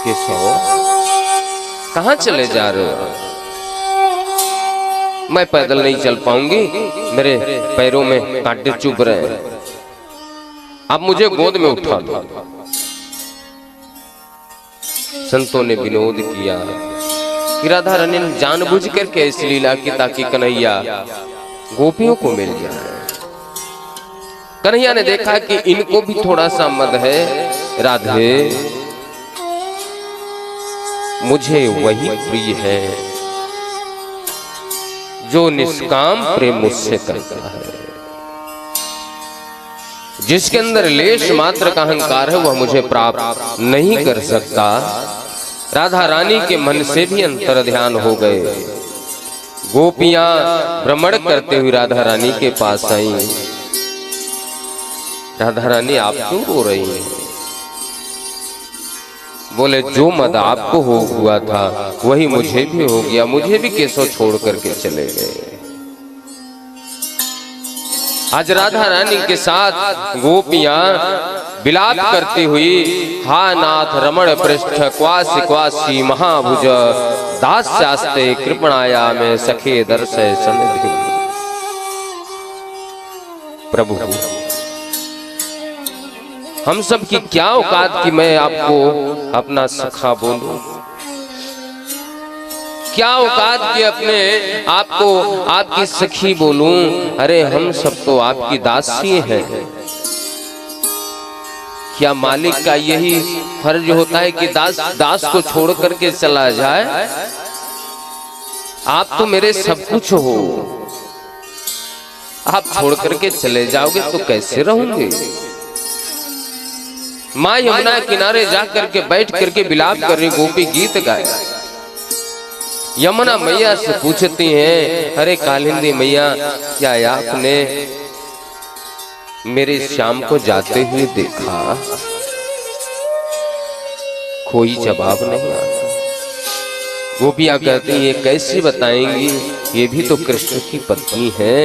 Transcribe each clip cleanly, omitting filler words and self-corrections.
केशव कहाँ चले जा रहे हो? मैं पैदल नहीं चल पाऊंगी, मेरे पैरों में कांटे चुभ रहे हैं, आप मुझे गोद में उठा लो। संतों ने विनोद किया कि राधा रानी ने जानबूझ करके इस लीला की ताकि कन्हैया गोपियों को मिल जाए। कन्हैया ने देखा कि इनको भी थोड़ा सा मद है, राधे मुझे वही प्रिय है जो निष्काम प्रेम मुझसे करता है, जिसके अंदर लेश मात्र का अहंकार है वह मुझे प्राप्त नहीं कर सकता। राधा रानी के मन से भी अंतर ध्यान हो गए। गोपियां भ्रमण करते हुए राधा रानी के पास आई। राधा रानी आप क्यों रो रही हैं? बोले जो मद आपको हुआ था वही मुझे भी हो गया, मुझे भी केशव छोड़ करके चले गए। आज राधा रानी के साथ गोपियां विलाप करती हुई हा नाथ रमण पृष्ठ क्वासी क्वासी महाभुज दास्यास्ते कृपणाया में सखे दर्शय सनिधि। प्रभु हम सब की क्या औकात कि मैं आपको अपना सखा बोलूं, क्या औकात कि अपने आपको आपकी सखी बोलूं। अरे हम सब तो आपकी दासी हैं। क्या मालिक का यही फर्ज होता है कि दास को छोड़ करके चला जाए? आप तो मेरे सब कुछ हो, आप छोड़ करके चले जाओगे तो कैसे रहूंगे? माँ यमुना किनारे जा करके बैठ करके विलाप कर रही, गोपी गीत गाए। यमुना मैया से पूछती हैं, अरे कालिंदी मैया क्या आपने मेरे श्याम को जाते हुए देखा? कोई जवाब नहीं आता। गोपियां कहती हैं, ये कैसे बताएंगी, ये भी तो कृष्ण की पत्नी है,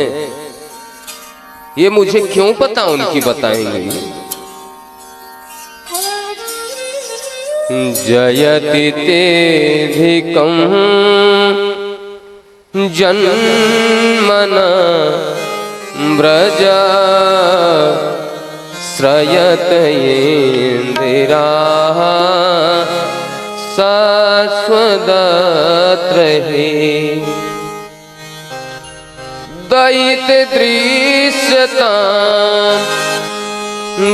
ये मुझे क्यों पता उनकी बताएंगी। जयति तेधिकं जन्मना व्रज श्रयत इंदिरा शाश्वतत्रहे दयित दृश्यता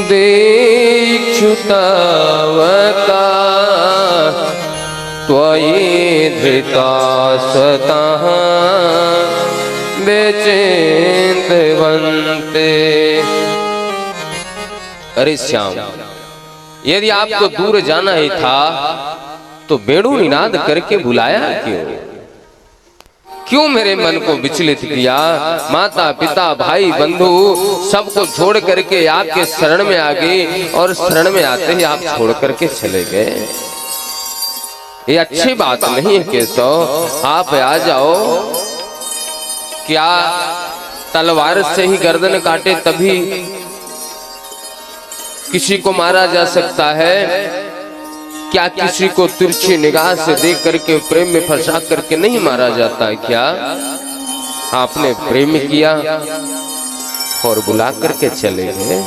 दीक्षुतावता त्वयि धृता सतः बेचिंतवन्ते। अरे श्याम, यदि आपको दूर जाना ही था तो बेड़ू निनाद करके बुलाया क्यों? क्यों मेरे मन को विचलित किया? माता पिता भाई बंधु सबको छोड़ करके आपके शरण में आ गई और शरण में आते ही आप छोड़ करके चले गए। ये अच्छी बात नहीं है केशव, आप आ जाओ। क्या तलवार से ही गर्दन काटे तभी किसी को मारा जा सकता है? क्या किसी को तिरछी निगाह से देख करके प्रेम में फंसा करके नहीं मारा जाता है? क्या आपने प्रेम किया और बुला करके चले गए?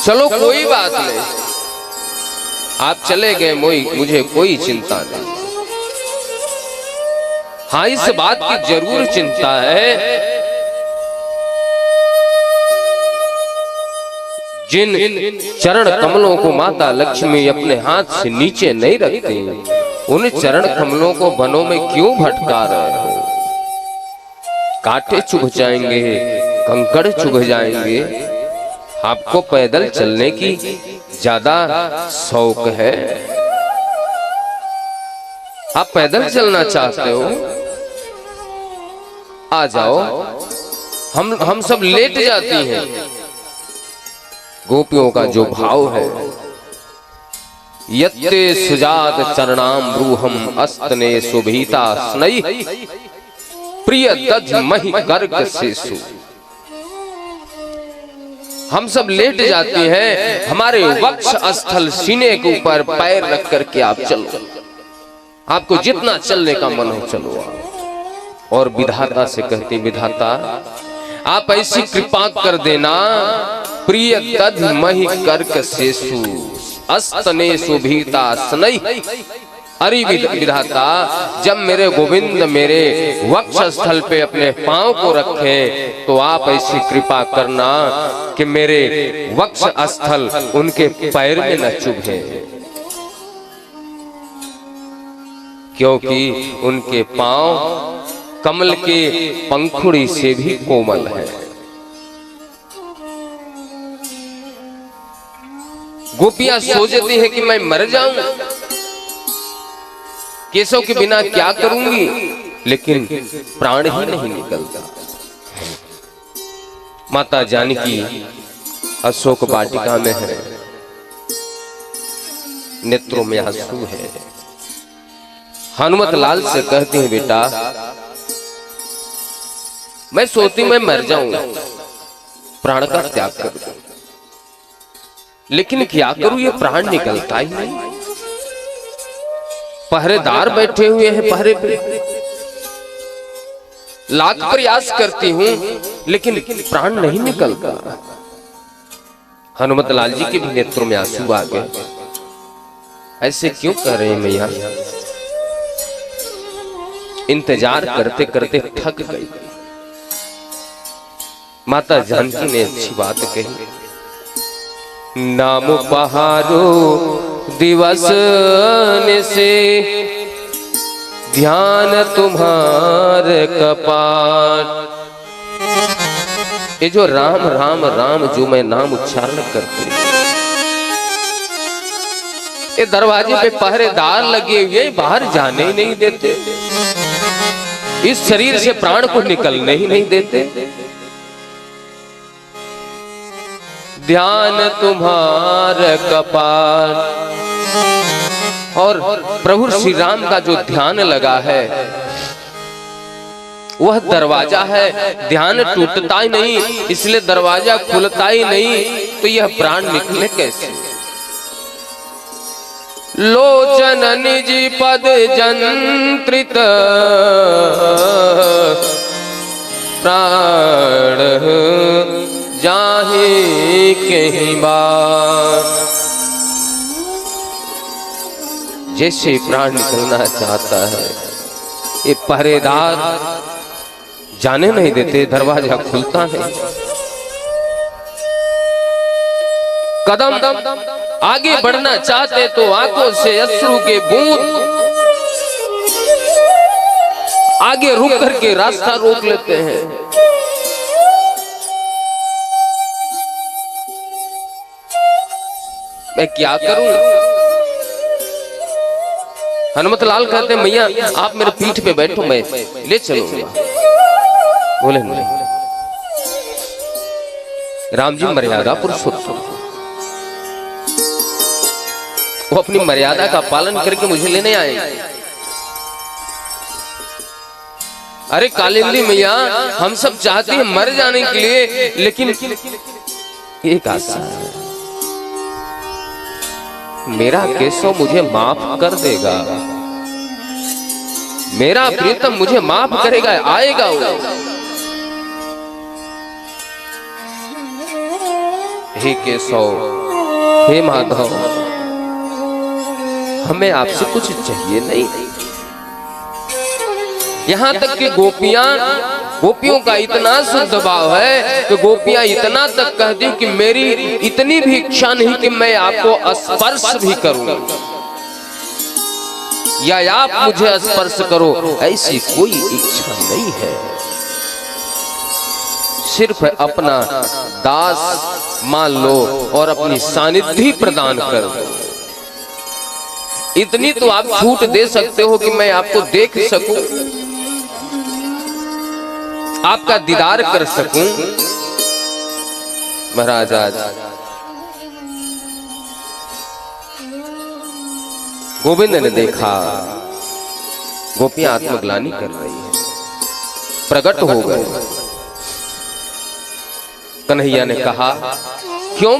चलो कोई बात नहीं, आप चले गए, मुझे कोई चिंता नहीं। हाँ, इस बात की जरूर चिंता है, जिन चरण कमलों को माता लक्ष्मी अपने हाथ से नीचे नहीं रखती, उन चरण कमलों को वनों में क्यों भटका रहे हो? कांटे चुभ जाएंगे, कंकड़ चुभ जाएंगे। आपको पैदल चलने की ज्यादा शौक है, आप पैदल चलना चाहते हो? आ जाओ, हम सब लेट जाती हैं। गोपियों का जो भाव है, यत्ते सुजात चरणाम ब्रूहम अस्तने सुभीता स्नई प्रिय दध महि गर्ग सेसु। हम सब लेट जाते हैं, हमारे वक्ष स्थल सीने के ऊपर पैर रख करके आप चलो, आपको जितना चलने का मन हो चलो आप। और विधाता से कहते, विधाता आप ऐसी कृपा कर देना, प्रिय दध मही कर्क सेसु अस्तने सुभीता सनई। अरे विधाता, जब मेरे गोविंद मेरे वक्ष स्थल पे अपने पांव को रखे तो आप ऐसी कृपा करना कि मेरे वक्ष स्थल उनके पैर में न चुभे, क्योंकि उनके पांव कमल के पंखुड़ी से भी कोमल है। गोपियां सोचती है कि मैं मर जाऊं, केशव के बिना क्या करूंगी, लेकिन प्राण ही नहीं निकलता। माता जानकी अशोक वाटिका में है, नेत्रों में आंसू है। हनुमत लाल से कहते हैं, बेटा मैं सोचती मैं मर जाऊंगा, प्राण का त्याग कर दूं, लेकिन क्या करूं, ये प्राण निकलता ही नहीं। पहरेदार बैठे हुए हैं पहरे पे, लाख प्रयास करती हूं लेकिन प्राण नहीं निकलता। हनुमत लाल जी के भी नेत्रों में आंसू आ गए। ऐसे क्यों कर रहे हैं मैया? इंतजार करते करते थक गई। माता जानकी ने अच्छी बात कही, नाम पहारो दिवस से ध्यान तुम्हार कपाट। ये जो राम राम राम जो मैं नाम उच्चारण करती, ये दरवाजे पे पहरेदार लगे हुए बाहर जाने ही नहीं देते, इस शरीर से प्राण को निकलने ही नहीं देते। ध्यान तुम्हार कपाल, और प्रभु श्री राम का जो ध्यान लगा है वह दरवाजा है, ध्यान टूटता ही नहीं, इसलिए दरवाजा खुलता ही नहीं, तो यह प्राण निकले कैसे? लोचन निज पद जंत्रित प्राण जाहे कहीं बार। जैसे प्राण निकलना चाहता है, ये पहरेदार जाने नहीं देते, दरवाजा खुलता नहीं। कदम आगे बढ़ना चाहते तो आंखों से अश्रु के बूंद आगे रुक करके रास्ता रोक लेते हैं। मैं क्या करूं? हनुमत लाल कहते हैं, मैया आप मेरे पीठ पे बैठो, मैं ले चलूंगा। बोले नहीं, राम जी मर्यादा पुरुषोत्तम, वो अपनी मर्यादा का पालन करके मुझे लेने आए। अरे कालिंदी मैया, हम सब चाहते हैं मर जाने के लिए, लेकिन एक आशा है, मेरा केशव मुझे माफ कर देगा, मेरा प्रीतम मुझे माफ करेगा, आएगा वो। हे केशव, हे माधव, हमें आपसे कुछ चाहिए नहीं। यहां तक कि गोपियों का इतना शुद्ध भाव है कि गोपियां इतना तक कहती कि मेरी इतनी भी इच्छा नहीं कि मैं आपको स्पर्श भी करूं, या आप मुझे स्पर्श करो, ऐसी कोई इच्छा नहीं है। सिर्फ अपना दास मान लो और अपनी सानिध्य प्रदान कर दो। इतनी तो आप छूट दे सकते हो कि मैं आपको देख सकूं, आपका दीदार कर सकूं। महाराज आज गोविंद ने देखा गोपियां आत्मग्लानि कर रही है, प्रकट हो गए। कन्हैया ने कहा, क्यों